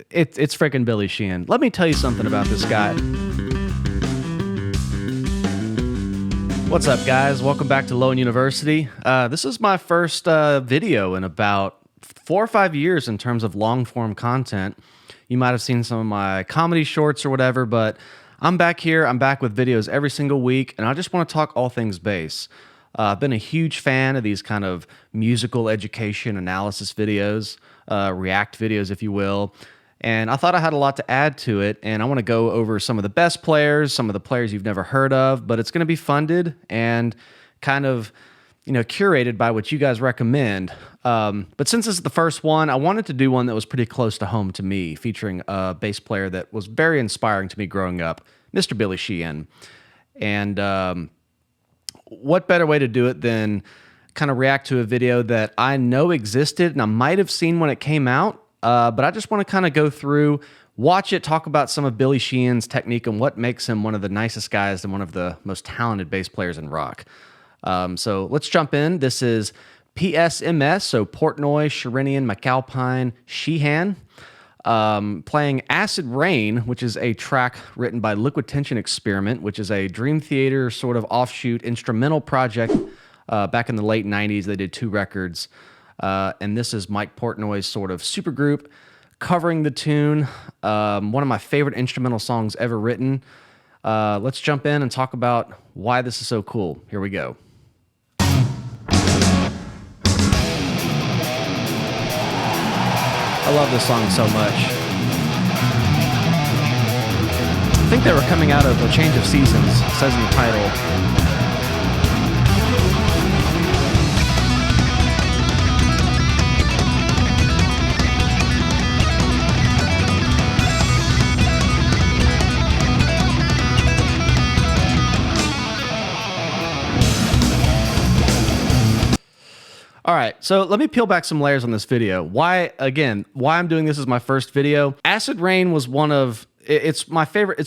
it's freaking Billy Sheehan. Let me tell you something about this guy. What's up, guys? Welcome back to Lone University. This is my first video in about 4 or 5 years in terms of long-form content. You might have seen some of my comedy shorts or whatever, but I'm back here. I'm back with videos every single week, and I just want to talk all things bass. I've been a huge fan of these kind of musical education analysis videos, react videos, if you will. And I thought I had a lot to add to it, and I want to go over some of the best players, some of the players you've never heard of, but it's going to be funded and kind of, curated by what you guys recommend. But since this is the first one, I wanted to do one that was pretty close to home to me, featuring a bass player that was very inspiring to me growing up, Mr. Billy Sheehan. And what better way to do it than kind of react to a video that I know existed and I might have seen when it came out, but I just want to kind of go through, watch it, talk about some of Billy Sheehan's technique and what makes him one of the nicest guys and one of the most talented bass players in rock. So let's jump in. This is PSMS, so Portnoy, Sherinian, MacAlpine, Sheehan, playing Acid Rain, which is a track written by Liquid Tension Experiment, which is a Dream Theater sort of offshoot instrumental project. Back in the late 90s, they did 2 records. And this is Mike Portnoy's sort of supergroup covering the tune. One of my favorite instrumental songs ever written. Let's jump in and talk about why this is so cool. Here we go. I love this song so much. I think they were coming out of a change of seasons, it says in the title. All right, so let me peel back some layers on this video. Why I'm doing this as my first video. Acid Rain was one of my favorite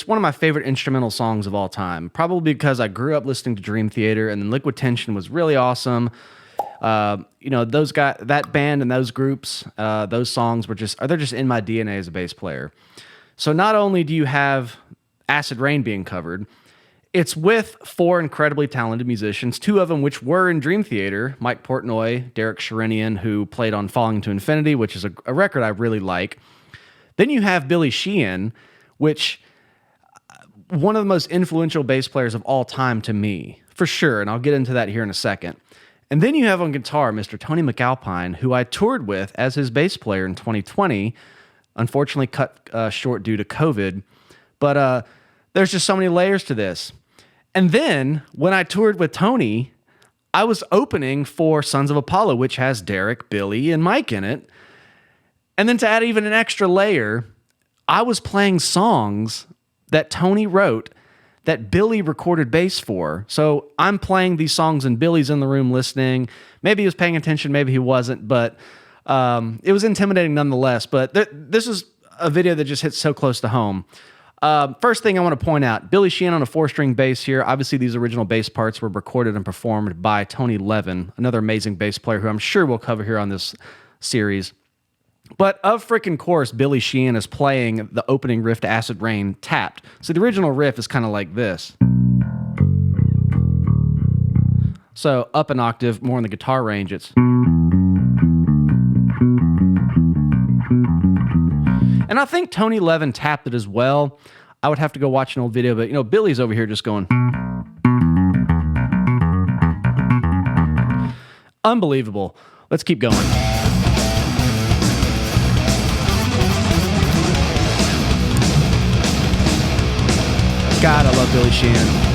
instrumental songs of all time. Probably because I grew up listening to Dream Theater, and then Liquid Tension was really awesome. Those guys, that band and those groups, those songs they're just in my DNA as a bass player. So not only do you have Acid Rain being covered, it's with 4 incredibly talented musicians, 2 of them which were in Dream Theater, Mike Portnoy, Derek Sherinian, who played on Falling to Infinity, which is a record I really like. Then you have Billy Sheehan, which one of the most influential bass players of all time to me, for sure, and I'll get into that here in a second. And then you have on guitar Mr. Tony MacAlpine, who I toured with as his bass player in 2020, unfortunately cut short due to COVID. But there's just so many layers to this. And then, when I toured with Tony, I was opening for Sons of Apollo, which has Derek, Billy, and Mike in it. And then to add even an extra layer, I was playing songs that Tony wrote that Billy recorded bass for. So I'm playing these songs and Billy's in the room listening. Maybe he was paying attention, maybe he wasn't, but it was intimidating nonetheless. But this is a video that just hits so close to home. First thing I want to point out, Billy Sheehan on a 4-string bass here. Obviously, these original bass parts were recorded and performed by Tony Levin, another amazing bass player who I'm sure we'll cover here on this series. But of freaking course, Billy Sheehan is playing the opening riff to Acid Rain tapped. So the original riff is kind of like this. So up an octave, more in the guitar range, it's... And I think Tony Levin tapped it as well. I would have to go watch an old video, but Billy's over here just going. Unbelievable. Let's keep going. God, I love Billy Sheehan.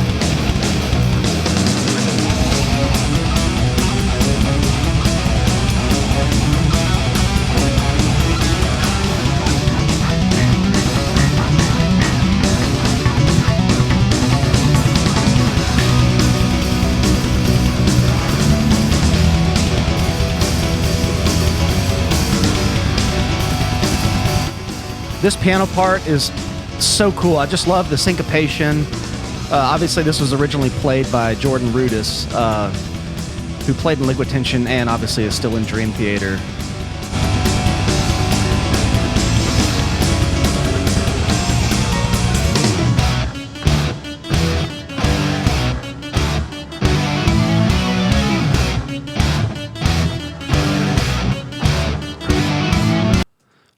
This piano part is so cool. I just love the syncopation. Obviously, this was originally played by Jordan Rudess, who played in Liquid Tension and obviously is still in Dream Theater.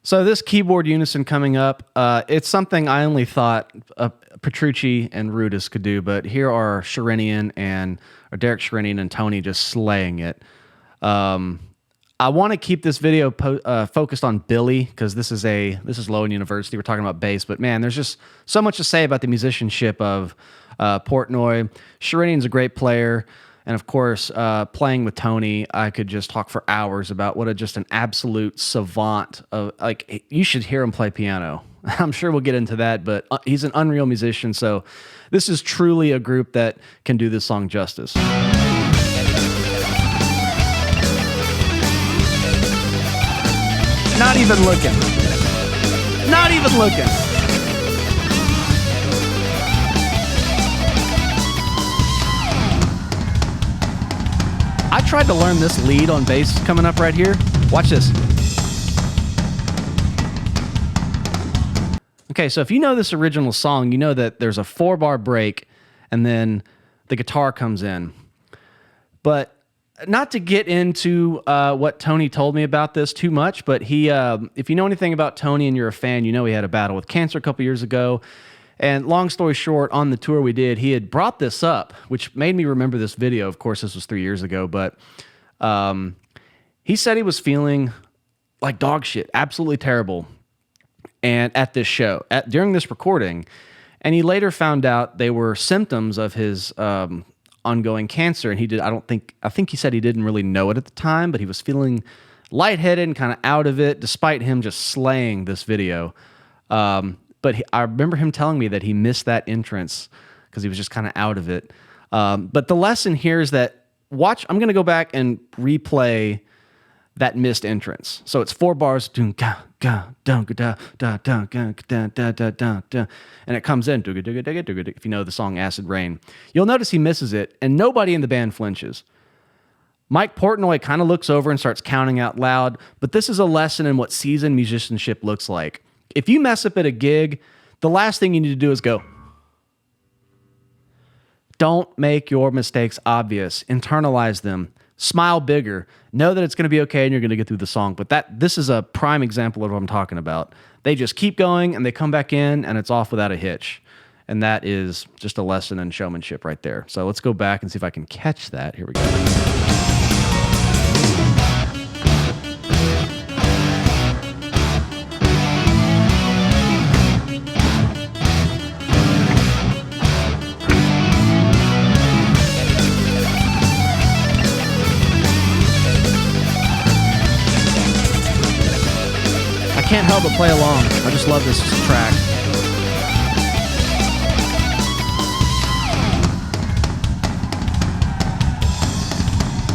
So this keyboard unison coming up, it's something I only thought Petrucci and Rudis could do, but here are Sherinian or Derek Sherinian and Tony just slaying it. I want to keep this video focused on Billy because this is Lowen University. We're talking about bass, but man, there's just so much to say about the musicianship of Portnoy. Sherinian's a great player. And of course, playing with Tony, I could just talk for hours about what just an absolute savant of, like, you should hear him play piano. I'm sure we'll get into that, but he's an unreal musician. So this is truly a group that can do this song justice. Not even looking. Not even looking. I tried to learn this lead on bass coming up right here. Watch this. Okay, so if you know this original song, you know that there's a 4-bar break and then the guitar comes in. But not to get into what Tony told me about this too much, but he, if you know anything about Tony and you're a fan, you know he had a battle with cancer a couple years ago. And long story short, on the tour we did, he had brought this up, which made me remember this video. Of course, this was 3 years ago, but he said he was feeling like dog shit, absolutely terrible, and at this show, during this recording, and he later found out they were symptoms of his ongoing cancer, and I think he said he didn't really know it at the time, but he was feeling lightheaded and kind of out of it, despite him just slaying this video. But I remember him telling me that he missed that entrance because he was just kind of out of it. But the lesson here is that I'm going to go back and replay that missed entrance. So it's 4 bars, and it comes in, if you know the song Acid Rain. You'll notice he misses it, and nobody in the band flinches. Mike Portnoy kind of looks over and starts counting out loud, but this is a lesson in what seasoned musicianship looks like. If you mess up at a gig, the last thing you need to do is go. Don't make your mistakes obvious. Internalize them. Smile bigger. Know that it's going to be okay and you're going to get through the song. But this is a prime example of what I'm talking about. They just keep going and they come back in and it's off without a hitch. And that is just a lesson in showmanship right there. So let's go back and see if I can catch that. Here we go. I can't help but play along. I just love this track.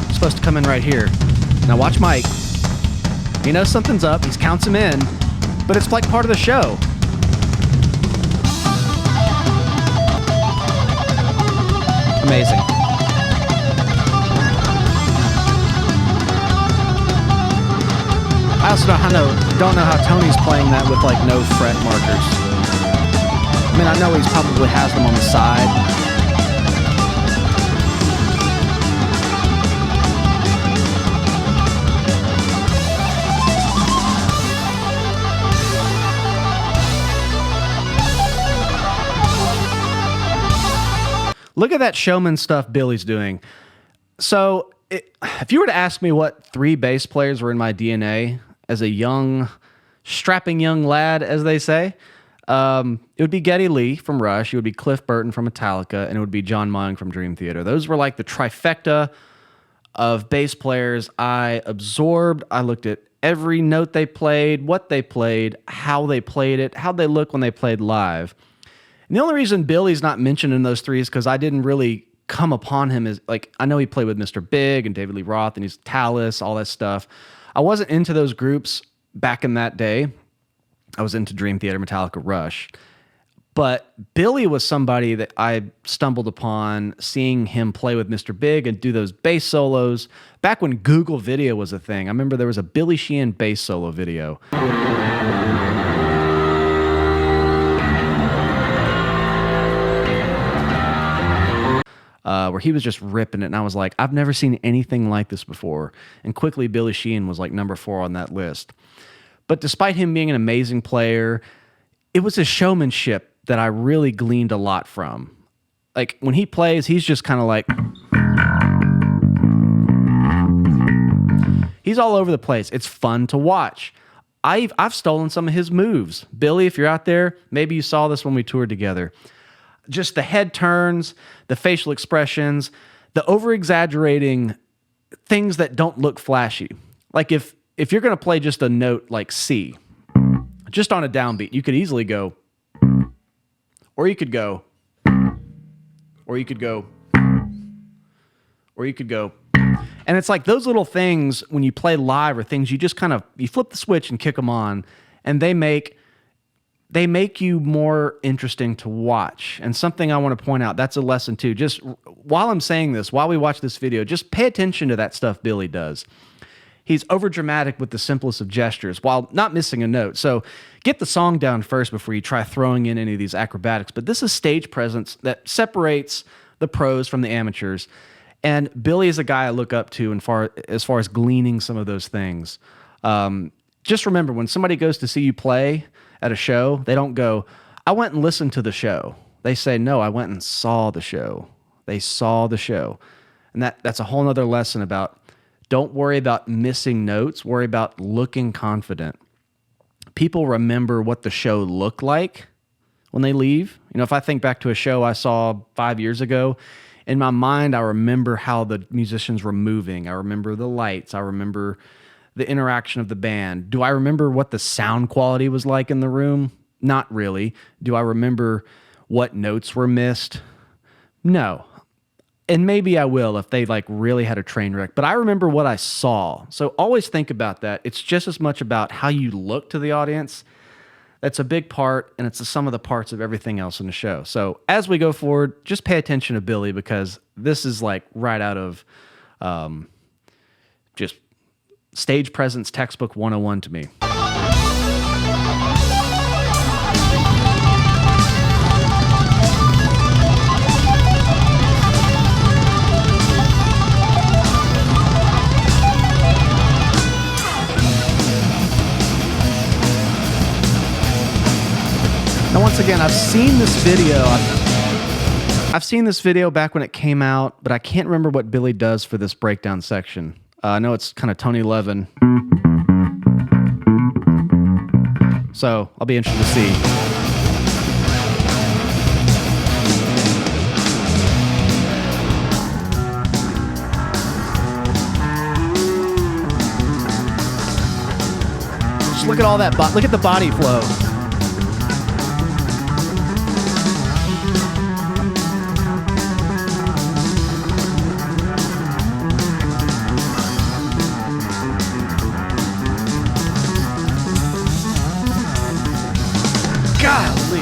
It's supposed to come in right here. Now watch Mike. He knows something's up. He counts him in, but it's like part of the show. Amazing. I also don't know how Tony's playing that with like no fret markers. I mean, I know he probably has them on the side. Look at that showman stuff Billy's doing. So if you were to ask me what 3 bass players were in my DNA as a strapping young lad, as they say, it would be Geddy Lee from Rush, it would be Cliff Burton from Metallica, and it would be John Myung from Dream Theater. Those were like the trifecta of bass players I absorbed. I looked at every note they played, what they played, how they played it, how they look when they played live. And the only reason Billy's not mentioned in those 3 is because I didn't really come upon him as, like, I know he played with Mr. Big and David Lee Roth and he's Talus, all that stuff. I wasn't into those groups back in that day. I was into Dream Theater, Metallica, Rush. But Billy was somebody that I stumbled upon seeing him play with Mr. Big and do those bass solos. Back when Google Video was a thing, I remember there was a Billy Sheehan bass solo video. Where he was just ripping it, and I was like, I've never seen anything like this before. And quickly, Billy Sheehan was like number 4 on that list. But despite him being an amazing player, it was his showmanship that I really gleaned a lot from. Like when he plays, he's just kind of like, he's all over the place. It's fun to watch. I've stolen some of his moves. Billy, if you're out there, maybe you saw this when we toured together. Just the head turns, the facial expressions, the over-exaggerating things that don't look flashy. Like if you're going to play just a note like C, just on a downbeat, you could easily go, or you could go, or you could go, or you could go. And it's like those little things when you play live or things you just kind of, you flip the switch and kick them on, and they make you more interesting to watch. And something I want to point out, that's a lesson too. Just while I'm saying this, while we watch this video, just pay attention to that stuff Billy does. He's overdramatic with the simplest of gestures while not missing a note. So get the song down first before you try throwing in any of these acrobatics. But this is stage presence that separates the pros from the amateurs. And Billy is a guy I look up to as far as gleaning some of those things. Just remember, when somebody goes to see you play at a show, they don't go, I went and listened to the show. They say, no, I went and saw the show. They saw the show. And that's a whole nother lesson about don't worry about missing notes. Worry about looking confident. People remember what the show looked like when they leave. You know, if I think back to a show I saw 5 years ago, in my mind, I remember how the musicians were moving. I remember the lights. I remember the interaction of the band. Do I remember what the sound quality was like in the room? Not really. Do I remember what notes were missed? No. And maybe I will if they like really had a train wreck. But I remember what I saw. So always think about that. It's just as much about how you look to the audience. That's a big part, and it's the sum of the parts of everything else in the show. So as we go forward, just pay attention to Billy, because this is like right out of just stage presence textbook 101 to me. Now, once again, I've seen this video. I've seen this video back when it came out, but I can't remember what Billy does for this breakdown section. I know it's kind of Tony Levin. So I'll be interested to see. Just look at all that, look at the body flow. Golly.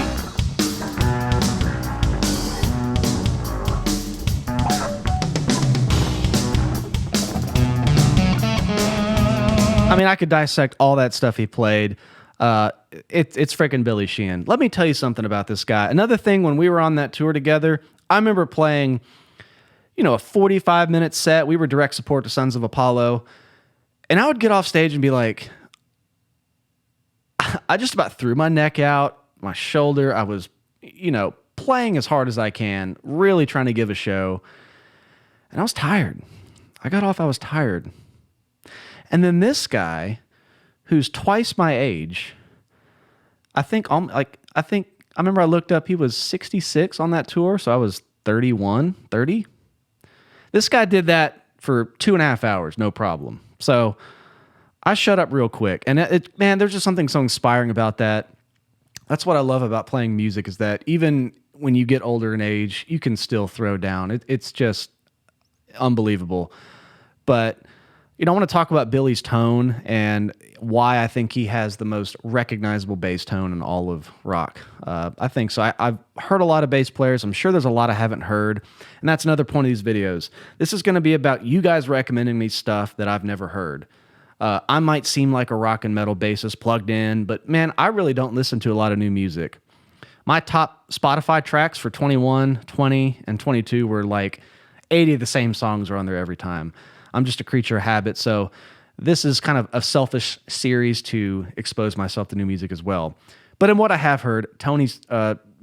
I mean, I could dissect all that stuff he played. It's freaking Billy Sheehan. Let me tell you something about this guy. Another thing, when we were on that tour together, I remember playing, a 45-minute set. We were direct support to Sons of Apollo. And I would get off stage and be like, I just about threw my neck out, my shoulder. I was, playing as hard as I can, really trying to give a show. And I was tired. I got off, I was tired. And then this guy, who's twice my age, I remember I looked up, he was 66 on that tour, so I was 31, 30. This guy did that for 2.5 hours, no problem. So I shut up real quick. And man, there's just something so inspiring about that. That's what I love about playing music, is that even when you get older in age, you can still throw down. It's just unbelievable. But I want to talk about Billy's tone and why I think he has the most recognizable bass tone in all of rock. I think so. I've heard a lot of bass players. I'm sure there's a lot I haven't heard. And that's another point of these videos. This is going to be about you guys recommending me stuff that I've never heard. I might seem like a rock and metal bassist plugged in, but man, I really don't listen to a lot of new music. My top Spotify tracks for 21, 20, and 22 were like 80 of the same songs are on there every time. I'm just a creature of habit, so this is kind of a selfish series to expose myself to new music as well. But in what I have heard,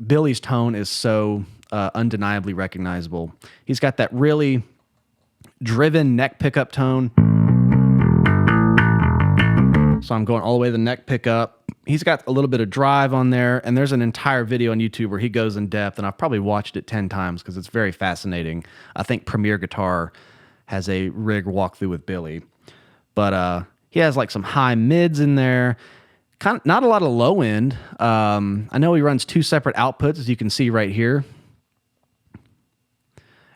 Billy's tone is so undeniably recognizable. He's got that really driven neck pickup tone. So I'm going all the way to the neck pickup. He's got a little bit of drive on there, and there's an entire video on YouTube where he goes in depth, and I've probably watched it 10 times because it's very fascinating. I think Premier Guitar has a rig walkthrough with Billy. But he has like some high mids in there. Kind of not a lot of low end. I know he runs 2 separate outputs, as you can see right here.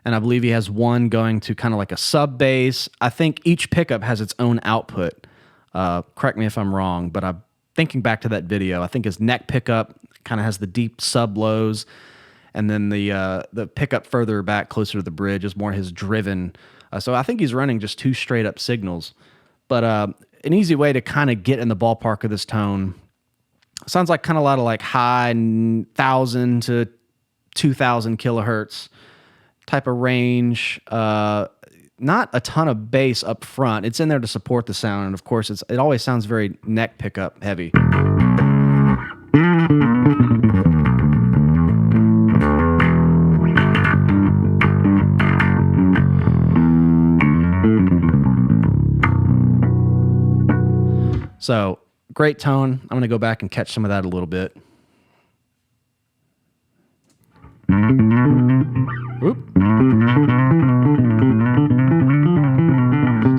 And I believe he has one going to kind of like a sub bass. I think each pickup has its own output. Correct me if I'm wrong, but I'm thinking back to that video. I think his neck pickup kind of has the deep sub lows, and then the pickup further back closer to the bridge is more his driven. So I think he's running just 2 straight up signals. But an easy way to kind of get in the ballpark of this tone sounds like kind of a lot of like high 1,000 to 2,000 kilohertz type of range. Not a ton of bass up front. It's in there to support the sound, and of course, it always sounds very neck pickup heavy. So, great tone. I'm going to go back and catch some of that a little bit. Oop.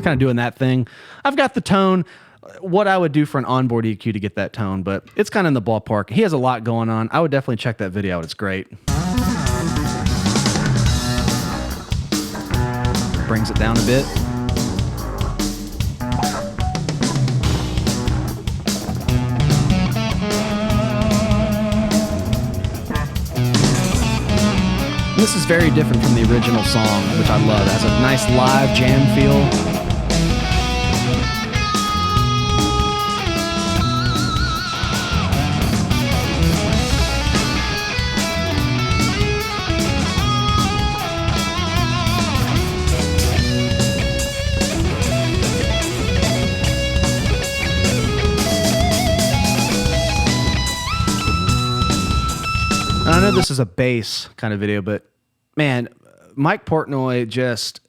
Kind of doing that thing. I've got the tone, what I would do for an onboard EQ to get that tone, but it's kind of in the ballpark. He has a lot going on. I would definitely check that video out. It's great. Brings it down a bit. This is very different from the original song, which I love. It has a nice live jam feel. And I know this is a bass kind of video, but man, Mike Portnoy just,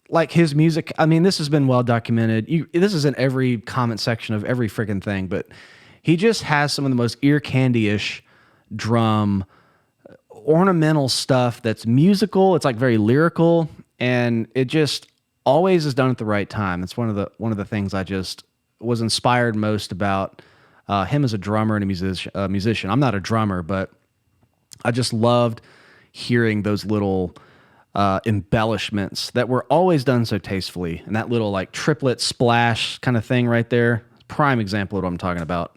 like his music, I mean, this has been well documented. This is in every comment section of every freaking thing, but he just has some of the most ear candy-ish drum, ornamental stuff that's musical. It's like very lyrical, and it just always is done at the right time. It's one of the things I just was inspired most about him as a drummer and a musician. I'm not a drummer, but I just loved hearing those little embellishments that were always done so tastefully. And that little like triplet splash kind of thing right there, prime example of what I'm talking about.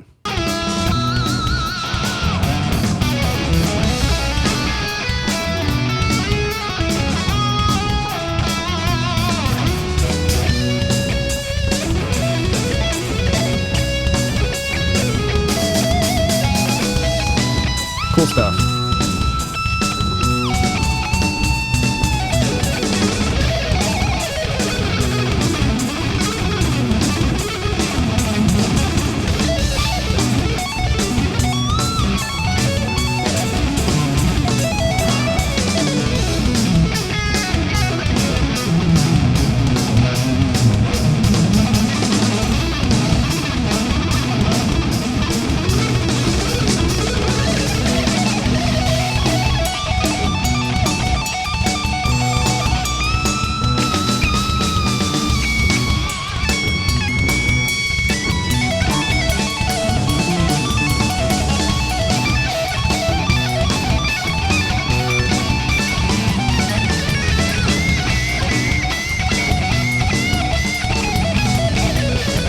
Cool stuff.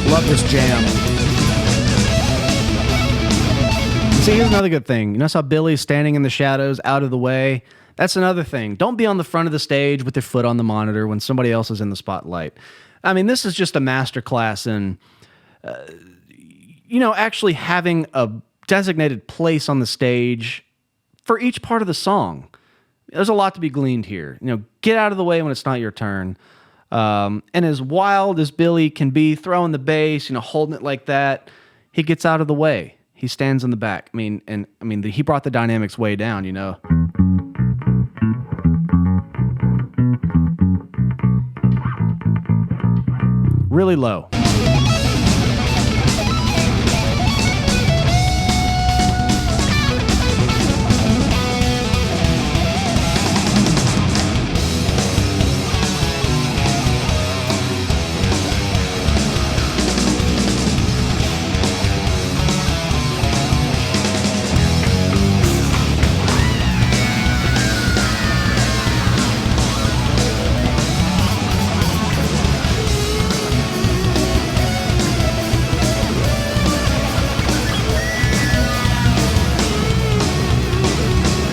Love this jam. See, here's another good thing. You notice how Billy's standing in the shadows, out of the way? That's another thing. Don't be on the front of the stage with your foot on the monitor when somebody else is in the spotlight. I mean, this is just a masterclass in, actually having a designated place on the stage for each part of the song. There's a lot to be gleaned here. Get out of the way when it's not your turn. And as wild as Billy can be throwing the bass, holding it like that, he gets out of the way. He stands in the back. He brought the dynamics way down, Really low.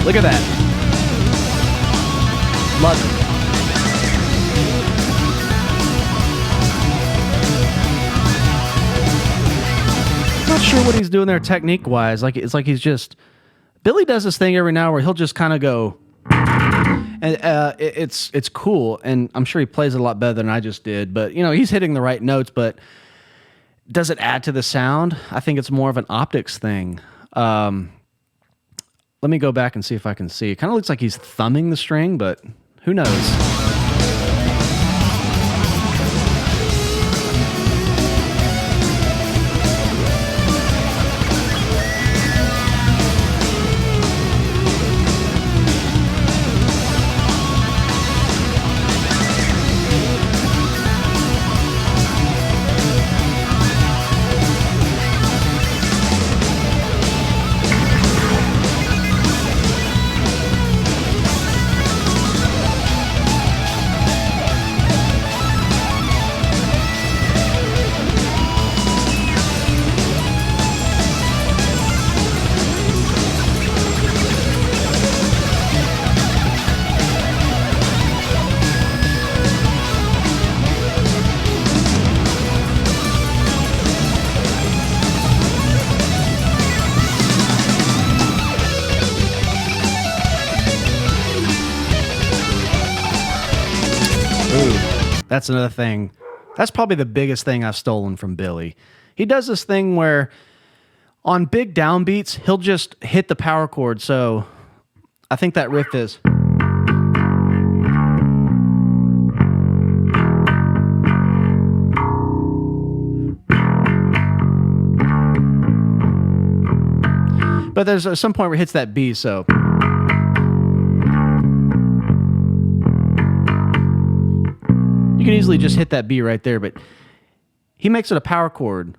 Look at that. Love it. Not sure what he's doing there technique-wise. It's like he's just... Billy does this thing every now where he'll just kind of go... And it's cool, and I'm sure he plays it a lot better than I just did. But, he's hitting the right notes, but does it add to the sound? I think it's more of an optics thing. Let me go back and see if I can see. It kind of looks like he's thumbing the string, but who knows? That's another thing. That's probably the biggest thing I've stolen from Billy. He does this thing where on big downbeats, he'll just hit the power chord. So I think that riff is... But there's some point where it hits that B, so... You can easily just hit that B right there, but he makes it a power chord,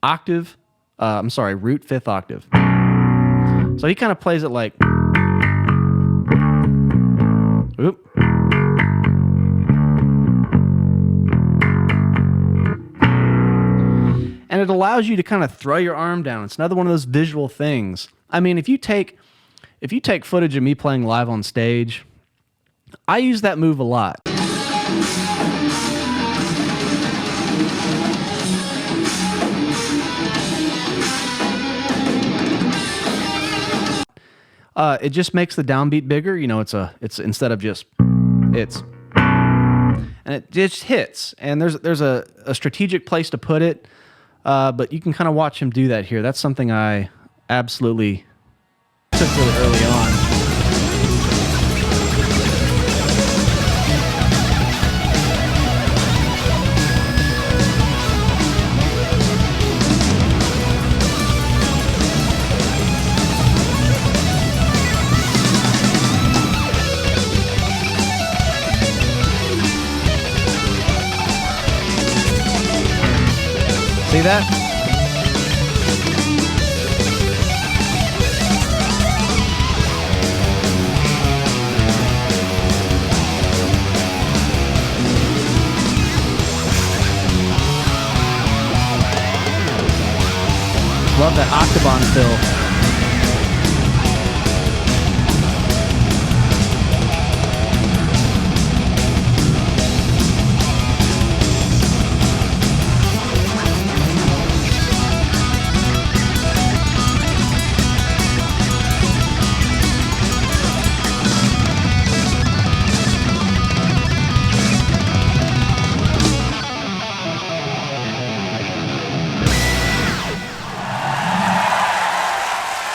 octave, root 5th octave. So he kind of plays it like, oop. And it allows you to kind of throw your arm down. It's another one of those visual things. I mean, if you take footage of me playing live on stage, I use that move a lot. It just makes the downbeat bigger. It's instead of just, and it just hits. And there's a strategic place to put it, but you can kind of watch him do that here. That's something I absolutely took really early on. See that? Love that octagon fill.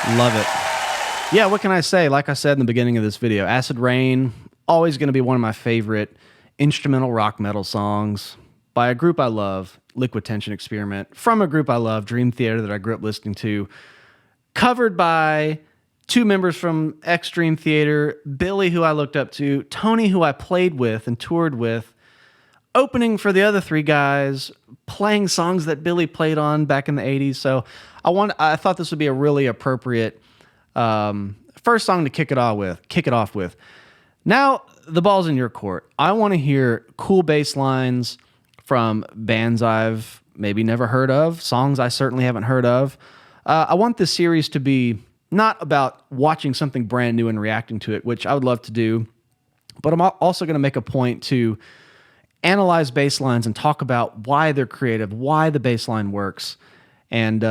Love it. Yeah, what can I say? Like I said in the beginning of this video, Acid Rain, always going to be one of my favorite instrumental rock metal songs by a group I love, Liquid Tension Experiment, from a group I love, Dream Theater, that I grew up listening to, covered by two members from Dream Theater, Billy, who I looked up to, Tony, who I played with and toured with, opening for the other three guys, playing songs that Billy played on back in the 80s. So I thought this would be a really appropriate first song to kick it off with. Now, the ball's in your court. I want to hear cool bass lines from bands I've maybe never heard of, songs I certainly haven't heard of. I want this series to be not about watching something brand new and reacting to it, which I would love to do, but I'm also going to make a point to analyze bass lines and talk about why they're creative, why the bass line works. And,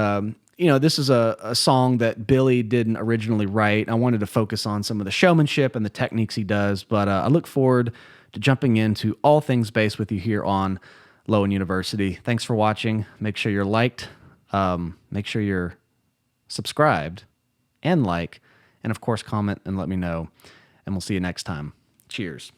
this is a song that Billy didn't originally write. I wanted to focus on some of the showmanship and the techniques he does, but I look forward to jumping into all things bass with you here on Lowen University. Thanks for watching. Make sure you're liked. Make sure you're subscribed and and of course comment and let me know. And we'll see you next time. Cheers.